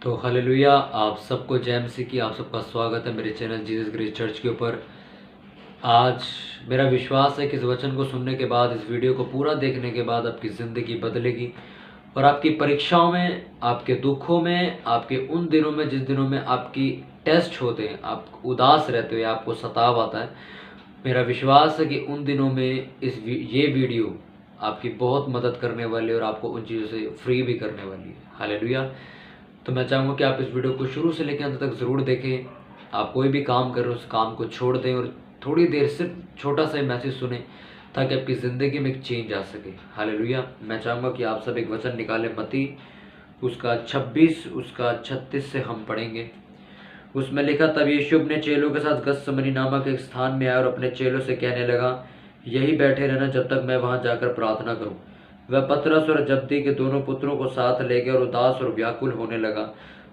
तो हालेलुया, आप सबको जय मसीह की। आप सबका स्वागत है मेरे चैनल जीसस ग्रेस चर्च के ऊपर। आज मेरा विश्वास है कि इस वचन को सुनने के बाद, इस वीडियो को पूरा देखने के बाद आपकी ज़िंदगी बदलेगी और आपकी परीक्षाओं में, आपके दुखों में, आपके उन दिनों में जिस दिनों में आपकी टेस्ट होते हैं, आप उदास रहते हो या आपको सताव आता है, मेरा विश्वास है कि उन दिनों में ये वीडियो आपकी बहुत मदद करने वाली है और आपको उन चीज़ों से फ्री भी करने वाली है। हालेलुया। तो मैं चाहूँगा कि आप इस वीडियो को शुरू से लेकर अंत तक ज़रूर देखें। आप कोई भी काम कर रहे हो उस काम को छोड़ दें और थोड़ी देर सिर्फ छोटा सा मैसेज सुने ताकि आपकी ज़िंदगी में एक चेंज आ सके। हालेलुया। मैं चाहूँगा कि आप सब एक वचन निकालें, मत्ती उसका 26 उसका 36 से हम पढ़ेंगे। उसमें लिखा, तब यीशु अपने चेलों के साथ गतसमनी नामक एक स्थान में आया और अपने चेलों से कहने लगा, यही बैठे रहना जब तक मैं वहाँ जाकर प्रार्थना करूँ। वह पतरस और जब्दी के दोनों पुत्रों को साथ ले गया और उदास और व्याकुल होने लगा।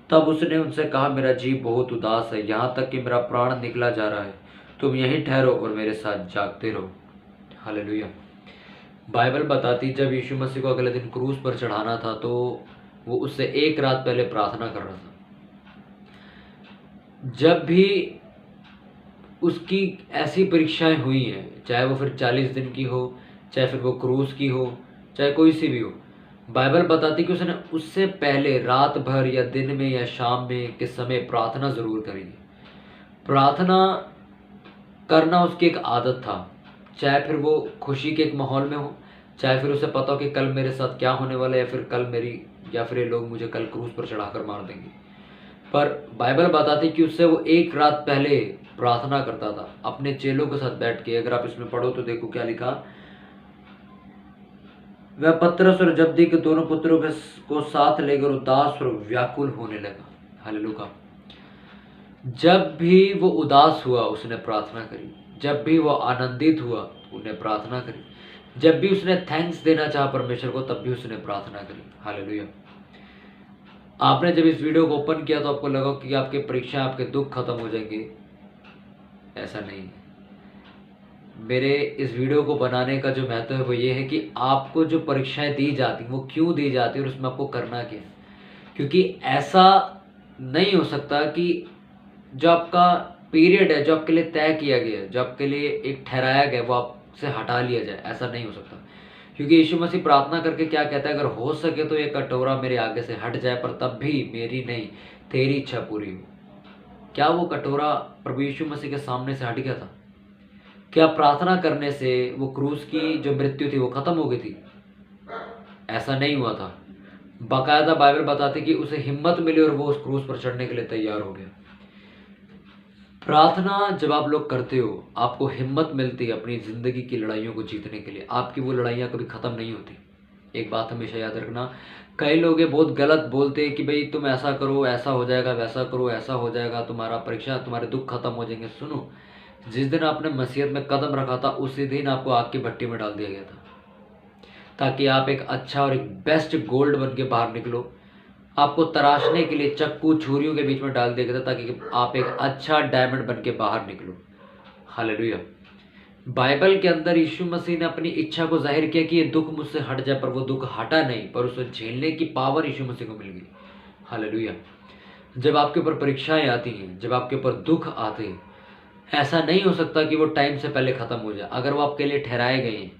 तब उसने उनसे कहा, मेरा जीव बहुत उदास है, यहाँ तक कि मेरा प्राण निकला जा रहा है। तुम यहीं ठहरो और मेरे साथ जागते रहो। हालेलुया। बाइबल बताती जब यीशु मसीह को अगले दिन क्रूस पर चढ़ाना था तो वो उससे एक रात पहले प्रार्थना कर रहा था। जब भी उसकी ऐसी परीक्षाएं हुई हैं, चाहे वो फिर 40 दिन की हो, चाहे फिर वो क्रूस की हो, चाहे कोई सी भी हो, बाइबल बताती कि उसने उससे पहले रात भर या दिन में या शाम में के समय प्रार्थना ज़रूर करी है। प्रार्थना करना उसकी एक आदत था, चाहे फिर वो खुशी के एक माहौल में हो, चाहे फिर उसे पता हो कि कल मेरे साथ क्या होने वाला है, या फिर ये लोग मुझे कल क्रूस पर चढ़ाकर मार देंगे। पर बाइबल बताती कि उससे वो एक रात पहले प्रार्थना करता था अपने चेलों के साथ बैठ के। अगर आप इसमें पढ़ो तो देखो क्या लिखा, वह पतरस और जब्दी के दोनों पुत्रों को साथ लेकर उदास और व्याकुल होने लगा। हालेलुया। जब भी वो उदास हुआ उसने प्रार्थना करी, जब भी वो आनंदित हुआ उसने प्रार्थना करी, जब भी उसने थैंक्स देना चाहा परमेश्वर को तब भी उसने प्रार्थना करी। हालेलुया। आपने जब इस वीडियो को ओपन किया तो आपको लगा कि आपके परीक्षा, आपके दुख खत्म हो जाएंगे। ऐसा नहीं है। मेरे इस वीडियो को बनाने का जो महत्व है वो ये है कि आपको जो परीक्षाएं दी जाती वो क्यों दी जाती और उसमें आपको करना क्या है। क्योंकि ऐसा नहीं हो सकता कि जो आपका पीरियड है, जो आपके लिए तय किया गया है, जो आपके लिए एक ठहराया गया है, वो आपसे हटा लिया जाए। ऐसा नहीं हो सकता। क्योंकि यीशु मसीह प्रार्थना करके क्या कहता है, अगर हो सके तो ये कटोरा मेरे आगे से हट जाए, पर तब भी मेरी नहीं तेरी इच्छा पूरी हो। क्या वो कटोरा प्रभु यीशु मसीह के सामने से हट गया था? क्या प्रार्थना करने से वो क्रूस की जो मृत्यु थी वो खत्म हो गई थी? ऐसा नहीं हुआ था। बाकायदा बाइबल बताती कि उसे हिम्मत मिली और वो उस क्रूस पर चढ़ने के लिए तैयार हो गया। प्रार्थना जब आप लोग करते हो, आपको हिम्मत मिलती है अपनी ज़िंदगी की लड़ाइयों को जीतने के लिए। आपकी वो लड़ाइयाँ कभी ख़त्म नहीं होती। एक बात हमेशा याद रखना, कई लोग ये बहुत गलत बोलते हैं कि भाई तुम ऐसा करो ऐसा हो जाएगा, वैसा करो ऐसा हो जाएगा, तुम्हारा परीक्षा, तुम्हारे दुख खत्म हो जाएंगे। सुनो, जिस दिन आपने मसीहत में कदम रखा था उसी दिन आपको आग की भट्टी में डाल दिया गया था, ताकि आप एक अच्छा और एक बेस्ट गोल्ड बन के बाहर निकलो। आपको तराशने के लिए चक्कू छुरियों के बीच में डाल दिया गया था ताकि आप एक अच्छा डायमंड बन के बाहर निकलो। हालेलुया। बाइबल के अंदर यीशु मसीह ने अपनी इच्छा को जाहिर किया कि ये दुख मुझसे हट जाए, पर वो दुख हटा नहीं, पर उसे झेलने की पावर यीशु मसीह को मिल गई। हालेलुया। जब आपके ऊपर परीक्षाएं आती हैं, जब आपके ऊपर दुख आते हैं, ऐसा नहीं हो सकता कि वो टाइम से पहले ख़त्म हो जाए। अगर वो आपके लिए ठहराए गए हैं,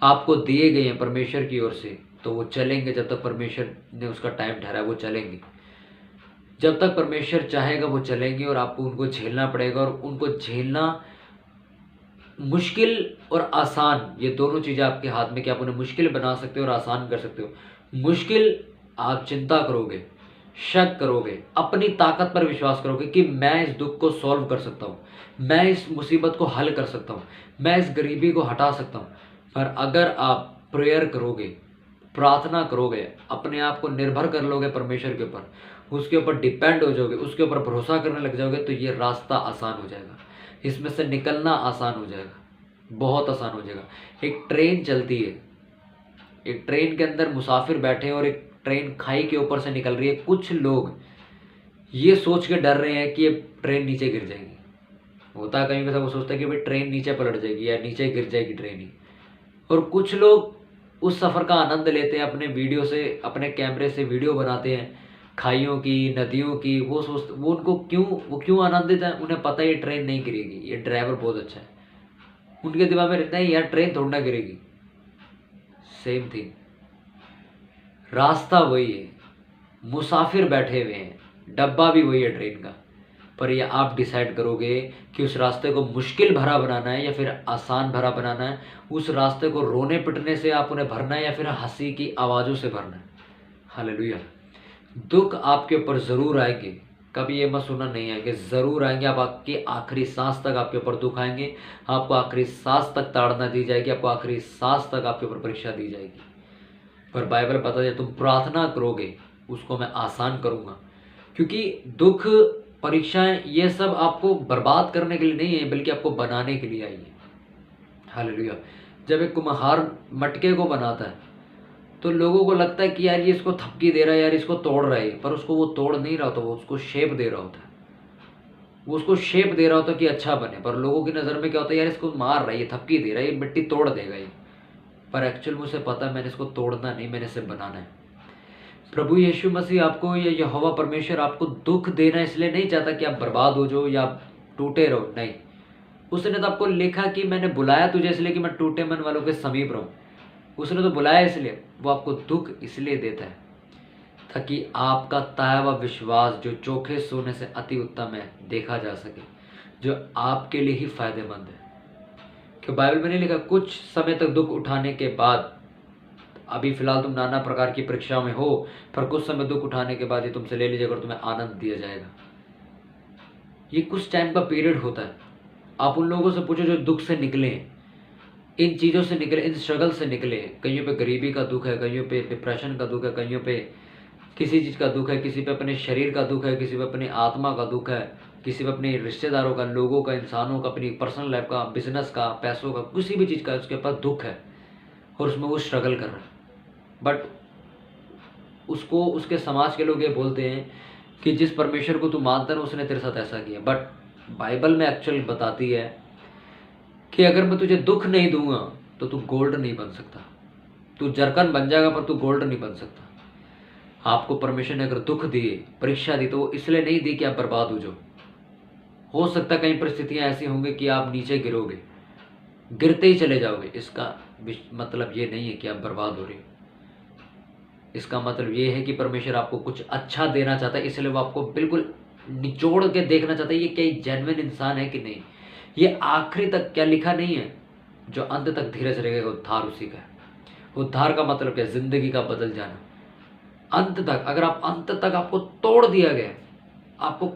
आपको दिए गए हैं परमेश्वर की ओर से, तो वो चलेंगे। जब तक परमेश्वर ने उसका टाइम ठहराया वो चलेंगे। जब तक परमेश्वर चाहेगा वो चलेंगे और आपको उनको झेलना पड़ेगा। और उनको झेलना मुश्किल और आसान, ये दोनों चीज़ें आपके हाथ में, कि आप उन्हें मुश्किल बना सकते हो और आसान कर सकते हो। मुश्किल, आप चिंता करोगे, शक करोगे, अपनी ताकत पर विश्वास करोगे कि मैं इस दुख को सॉल्व कर सकता हूँ, मैं इस मुसीबत को हल कर सकता हूँ, मैं इस गरीबी को हटा सकता हूँ। पर अगर आप प्रेयर करोगे, प्रार्थना करोगे, अपने आप को निर्भर कर लोगे परमेश्वर के ऊपर, उसके ऊपर डिपेंड हो जाओगे, उसके ऊपर भरोसा करने लग जाओगे, तो ये रास्ता आसान हो जाएगा। इसमें से निकलना आसान हो जाएगा, बहुत आसान हो जाएगा। एक ट्रेन चलती है, एक ट्रेन के अंदर मुसाफिर बैठे हैं और एक ट्रेन खाई के ऊपर से निकल रही है। कुछ लोग ये सोच के डर रहे हैं कि ये ट्रेन नीचे गिर जाएगी। होता है कहीं कभी वो सोचता है कि भाई ट्रेन नीचे पलट जाएगी या नीचे गिर जाएगी ट्रेन ही। और कुछ लोग उस सफ़र का आनंद लेते हैं, अपने वीडियो से, अपने कैमरे से वीडियो बनाते हैं खाइयों की, नदियों की, वो वो क्यों आनंदित है? उन्हें पता है ये ट्रेन नहीं गिरेगी, ये ड्राइवर बहुत अच्छा है। उनके दिमाग में रहता है यार ट्रेन थोड़ी ना गिरेगी। सेम थिंग, रास्ता वही है, मुसाफिर बैठे हुए हैं, डब्बा भी वही है ट्रेन का, पर ये आप डिसाइड करोगे कि उस रास्ते को मुश्किल भरा बनाना है या फिर आसान भरा बनाना है। उस रास्ते को रोने पिटने से आप उन्हें भरना है या फिर हंसी की आवाज़ों से भरना है। हालेलुया। दुख आपके ऊपर ज़रूर आएंगे, कभी ये मत सुनना नहीं आएंगे, ज़रूर आएंगे। आप आपकी आखिरी सांस तक आपके ऊपर दुख आएंगे, आपको आखिरी सांस तक ताड़ना दी जाएगी, आपको आखिरी सांस तक आपके ऊपर परीक्षा दी जाएगी। पर बाइबल बताता है तुम प्रार्थना करोगे उसको मैं आसान करूँगा, क्योंकि दुख, परीक्षाएं, ये सब आपको बर्बाद करने के लिए नहीं है, बल्कि आपको बनाने के लिए आई है। हालेलुया। जब एक कुम्हार मटके को बनाता है तो लोगों को लगता है कि यार ये इसको थपकी दे रहा है, यार इसको तोड़ रहा है, पर उसको वो तोड़ नहीं रहा होता, वो उसको शेप दे रहा होता है। वो उसको शेप दे रहा होता कि अच्छा बने, पर लोगों की नज़र में क्या होता है, यार इसको मार रहा है, ये थपकी दे रहा है, ये मिट्टी तोड़ देगा ये। पर एक्चुअल में उसे पता है मैंने इसको तोड़ना नहीं, मैंने इसे बनाना है। प्रभु यीशु मसीह आपको या यहोवा परमेश्वर आपको दुख देना इसलिए नहीं चाहता कि आप बर्बाद हो जाओ या आप टूटे रहो, नहीं। उसने तो आपको लिखा कि मैंने बुलाया तुझे इसलिए कि मैं टूटे मन वालों के समीप रहूं। उसने तो बुलाया इसलिए, वो आपको दुख इसलिए देता है ताकि आपका ताया हुआ विश्वास जो चोखे सोने से अति उत्तम है देखा जा सके, जो आपके लिए ही फायदेमंद है। क्यों बाइबल में नहीं लिखा कुछ समय तक दुख उठाने के बाद, अभी फिलहाल तुम नाना प्रकार की परीक्षा में हो, पर कुछ समय दुख उठाने के बाद ये तुमसे ले लीजिएगा और तुम्हें आनंद दिया जाएगा। ये कुछ टाइम का पीरियड होता है। आप उन लोगों से पूछो जो दुख से निकले, इन चीज़ों से निकले, इन स्ट्रगल से निकले। कईयों पे गरीबी का दुख है, कईयों पे डिप्रेशन का दुख है, कईयों पे किसी चीज़ का दुख है, किसी पे अपने शरीर का दुख है, किसी पे अपनी आत्मा का दुख है, किसी पे अपने रिश्तेदारों का, लोगों का, इंसानों का, अपनी पर्सनल लाइफ का, बिजनेस का, पैसों का, किसी भी चीज़ का उसके पास दुख है और उसमें वो स्ट्रगल कर रहा है। बट उसको उसके समाज के लोग ये बोलते हैं कि जिस परमेश्वर को तू मानता है उसने तेरे साथ ऐसा किया। बट बाइबल में एक्चुअल बताती है कि अगर मैं तुझे दुख नहीं दूंगा तो तू गोल्ड नहीं बन सकता। तू जरकन बन जाएगा पर तू गोल्ड नहीं बन सकता। आपको परमेश्वर ने अगर दुख दिए, परीक्षा दी, तो वो इसलिए नहीं दी कि आप बर्बाद हो जाओ। हो सकता है कई परिस्थितियां ऐसी होंगी कि आप नीचे गिरोगे, गिरते ही चले जाओगे। इसका मतलब ये नहीं है कि आप बर्बाद हो रहे। इसका मतलब ये है कि परमेश्वर आपको कुछ अच्छा देना चाहता है, इसलिए वो आपको बिल्कुल निचोड़ के देखना चाहता है ये क्या जेन्युइन इंसान है कि नहीं। ये आखिरी तक क्या लिखा नहीं है, जो अंत तक धीरज रहेगा उद्धार उसी का है। उद्धार का मतलब क्या? जिंदगी का बदल जाना। अंत तक, अगर आप अंत तक आपको तोड़ दिया गया, आपको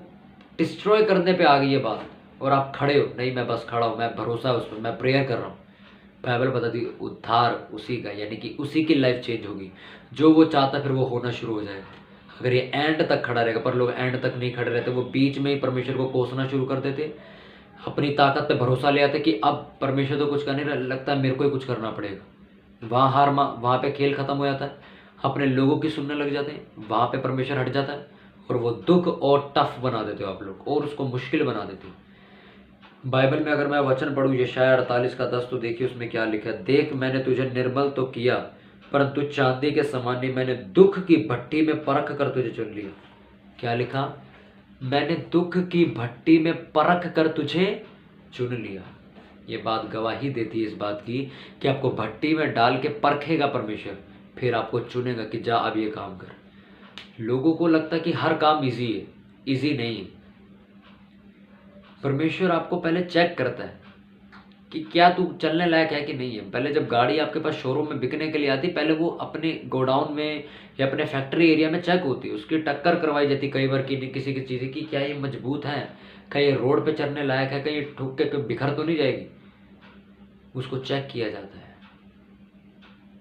डिस्ट्रॉय करने पे आ गई ये बात, और आप खड़े हो, नहीं मैं बस खड़ा हूँ, मैं भरोसा है उस पर, मैं प्रेयर कर रहा हूँ, बाइबल बताती उद्धार उसी का, यानी कि उसी की लाइफ चेंज होगी। जो वो चाहता फिर वो होना शुरू हो जाएगा। अगर ये एंड तक खड़ा रहेगा, पर लोग एंड तक नहीं खड़े रहते, वो बीच में ही परमेश्वर को कोसना शुरू कर देते, अपनी ताकत पे भरोसा ले आते कि अब परमेश्वर तो कुछ करने लगता है, मेरे को ही कुछ करना पड़ेगा। वहाँ पे खेल खत्म हो जाता है, अपने लोगों की सुनने लग जाते हैं, वहाँ पे परमेश्वर हट जाता है और वो दुख और टफ बना देते हो आप लोग, और उसको मुश्किल बना देते हो। बाइबल में अगर मैं वचन पढ़ूँ यशायाह 48 का 10, तो देखिए उसमें क्या लिखा है। देख मैंने तुझे निर्मल तो किया, परंतु चांदी के समान नहीं, मैंने दुख की भट्टी में परख कर तुझे चुन लिया। क्या लिखा? मैंने दुख की भट्टी में परख कर तुझे चुन लिया। ये बात गवाही देती है इस बात की कि आपको भट्टी में डाल के परखेगा परमेश्वर, फिर आपको चुनेगा कि जा अब ये काम कर। लोगों को लगता है कि हर काम इजी है, इजी नहीं है। परमेश्वर आपको पहले चेक करता है कि क्या तू चलने लायक है कि नहीं है। पहले जब गाड़ी आपके पास शोरूम में बिकने के लिए आती, पहले वो अपने गोडाउन में या अपने फैक्ट्री एरिया में चेक होती है, उसकी टक्कर करवाई जाती कई बार कि किसी की चीज़ की क्या ये मजबूत है, क्या ये रोड पे चलने लायक है, कहीं ठुक के बिखर तो नहीं जाएगी। उसको चेक किया जाता है,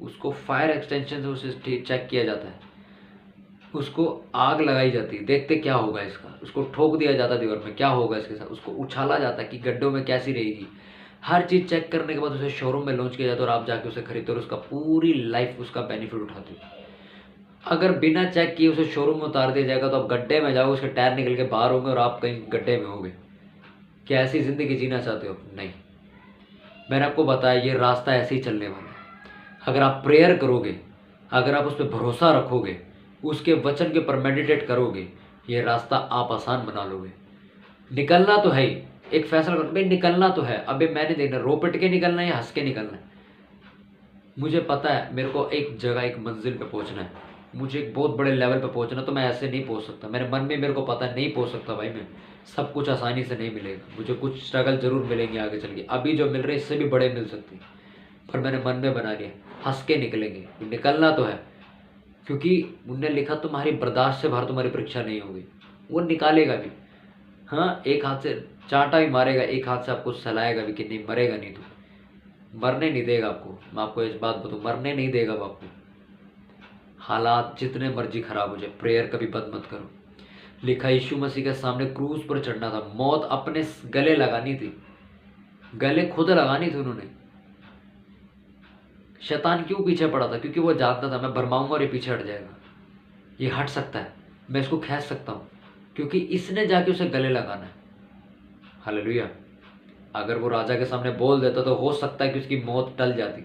उसको फायर एक्सटेंशन से उसे चेक किया जाता है, उसको आग लगाई जाती है, देखते क्या होगा इसका, उसको ठोक दिया जाता है दीवार में, क्या होगा इसके साथ, उसको उछाला जाता है कि गड्ढों में कैसी रहेगी। हर चीज़ चेक करने के बाद उसे शोरूम में लॉन्च किया जाता है और आप जाके उसे खरीदते हो और उसका पूरी लाइफ उसका बेनिफिट उठाते हो। अगर बिना चेक किए उसे शोरूम में उतार दिया जाएगा तो आप गड्ढे में जाओगे, उसके टायर निकल के बाहर होंगे और आप कहीं गड्ढे में होंगे। क्या ऐसी ज़िंदगी जीना चाहते हो? नहीं। मैंने आपको बताया ये रास्ता ऐसे ही चलने वाला है। अगर आप प्रेयर करोगे, अगर आप उस पर भरोसा रखोगे, उसके वचन के ऊपर मेडिटेट करोगे, ये रास्ता आप आसान बना लोगे। निकलना तो है ही, एक फैसला करो भाई निकलना तो है। अबे मैंने देखना रो पिट के निकलना है या हंस के निकलना है। मुझे पता है मेरे को एक जगह एक मंजिल पे पहुंचना है, मुझे एक बहुत बड़े लेवल पे पहुंचना, तो मैं ऐसे नहीं पहुंच सकता। मेरे मन में मेरे को पता है नहीं पहुंच सकता भाई मैं, सब कुछ आसानी से नहीं मिलेगा, मुझे कुछ स्ट्रगल जरूर मिलेंगे आगे चल के। अभी जो मिल रहे हैं इससे भी बड़े मिल सकते हैं, पर मैंने मन में बना लिया हंस के निकलेंगे, निकलना तो है। क्योंकि उनने लिखा तुम्हारी बर्दाश्त से बाहर तुम्हारी परीक्षा नहीं होगी। वो निकालेगा भी, हाँ एक हाथ से चांटा भी मारेगा, एक हाथ से आपको सहलाएगा भी कि नहीं मरेगा नहीं, तो मरने नहीं देगा आपको। मैं आपको इस बात बताऊँ, मरने नहीं देगा वो आपको। हालात जितने मर्जी खराब हो जाए, प्रेयर कभी बंद मत करो। लिखा यीशु मसीह के सामने क्रूस पर चढ़ना था, मौत अपने गले लगानी थी, गले खुद लगानी थी उन्होंने। शैतान क्यों पीछे पड़ा था? क्योंकि वो जानता था मैं भरमाऊंगा और ये पीछे हट जाएगा, ये हट सकता है, मैं इसको खींच सकता हूँ, क्योंकि इसने जाके उसे गले लगाना है। हालेलुया। अगर वो राजा के सामने बोल देता तो हो सकता है कि उसकी मौत टल जाती,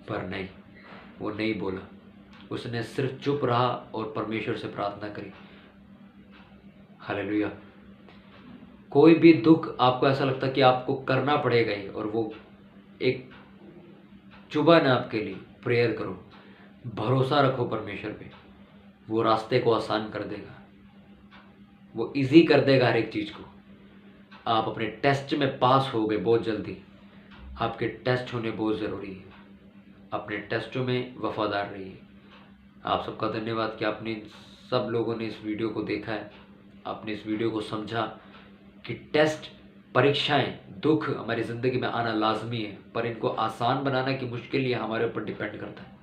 पर नहीं, वो नहीं बोला। उसने सिर्फ चुप रहा और परमेश्वर से प्रार्थना करी। हालेलुया। कोई भी दुख आपको ऐसा लगता कि आपको करना पड़ेगा ही, और वो एक चुभन है आपके लिए, प्रेयर करो, भरोसा रखो परमेश्वर पे, वो रास्ते को आसान कर देगा, वो इजी कर देगा हर एक चीज़ को। आप अपने टेस्ट में पास हो गए बहुत जल्दी, आपके टेस्ट होने बहुत ज़रूरी है। अपने टेस्टों में वफादार रहिए। आप सबका धन्यवाद कि आपने सब लोगों ने इस वीडियो को देखा है, आपने इस वीडियो को समझा कि टेस्ट, परीक्षाएं, दुख हमारी ज़िंदगी में आना लाजमी है, पर इनको आसान बनाना कि मुश्किल ये हमारे ऊपर डिपेंड करता है।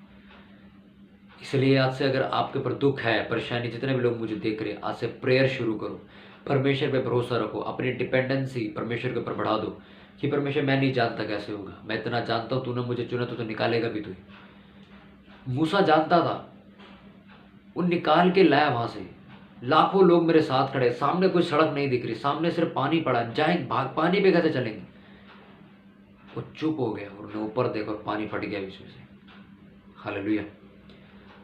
इसलिए आज से अगर आपके ऊपर दुख है, परेशानी, जितने भी लोग मुझे देख रहे हैं, आज से प्रेयर शुरू करो, परमेश्वर पे भरोसा रखो, अपनी डिपेंडेंसी परमेश्वर के ऊपर बढ़ा दो कि परमेश्वर मैं नहीं जानता कैसे होगा, मैं इतना जानता हूँ तूने मुझे चुना तो निकालेगा भी तू। मूसा जानता था, वो निकाल के लाया वहां से। लाखों लोग मेरे साथ खड़े, सामने कोई सड़क नहीं दिख रही, सामने सिर्फ पानी पड़ा, जाए भाग, पानी पे कैसे चलेंगे? वो चुप हो गया और उन्हें ऊपर देखा और पानी फट गया बीच में से। हालेलुया।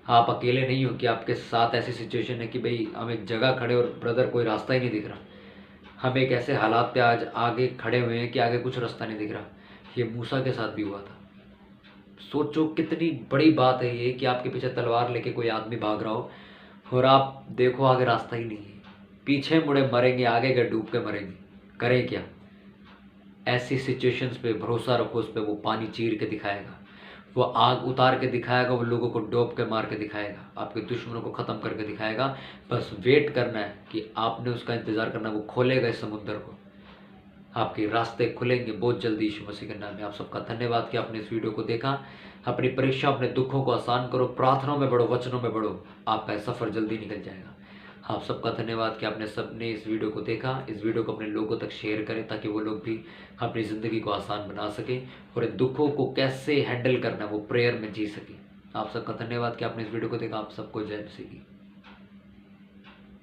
आप अकेले नहीं हो कि आपके साथ ऐसी सिचुएशन है कि भाई हम एक जगह खड़े और ब्रदर कोई रास्ता ही नहीं दिख रहा। हम एक ऐसे हालात पे आज आगे खड़े हुए हैं कि आगे कुछ रास्ता नहीं दिख रहा। ये मूसा के साथ भी हुआ था। सोचो कितनी बड़ी बात है ये कि आपके पीछे तलवार लेके कोई आदमी भाग रहा हो और आप देखो आगे रास्ता ही नहीं है, पीछे मुड़े मरेंगे, आगे गए डूब के मरेंगे, करें क्या? ऐसी सिचुएशंस पे भरोसा रखो, उस पर वो पानी चीर के दिखाएगा, वो आग उतार के दिखाएगा, वो लोगों को डोब के मार के दिखाएगा, आपके दुश्मनों को ख़त्म करके दिखाएगा। बस वेट करना है कि आपने उसका इंतज़ार करना, वो खोलेगा इस समुद्र को, आपके रास्ते खुलेंगे बहुत जल्दी यीशु मसीह के नाम में। आप सबका धन्यवाद कि आपने इस वीडियो को देखा। अपनी परीक्षा, अपने दुखों को आसान करो, प्रार्थनाओं में बढ़ो, वचनों में बढ़ो, आपका सफ़र जल्दी निकल जाएगा। आप सबका धन्यवाद कि आपने सबने इस वीडियो को देखा। इस वीडियो को अपने लोगों तक शेयर करें ताकि वो लोग भी अपनी ज़िंदगी को आसान बना सकें और इन दुखों को कैसे हैंडल करना है वो प्रेयर में जी सकें। आप सबका धन्यवाद कि आपने इस वीडियो को देखा। आप सबको जय मसीह की।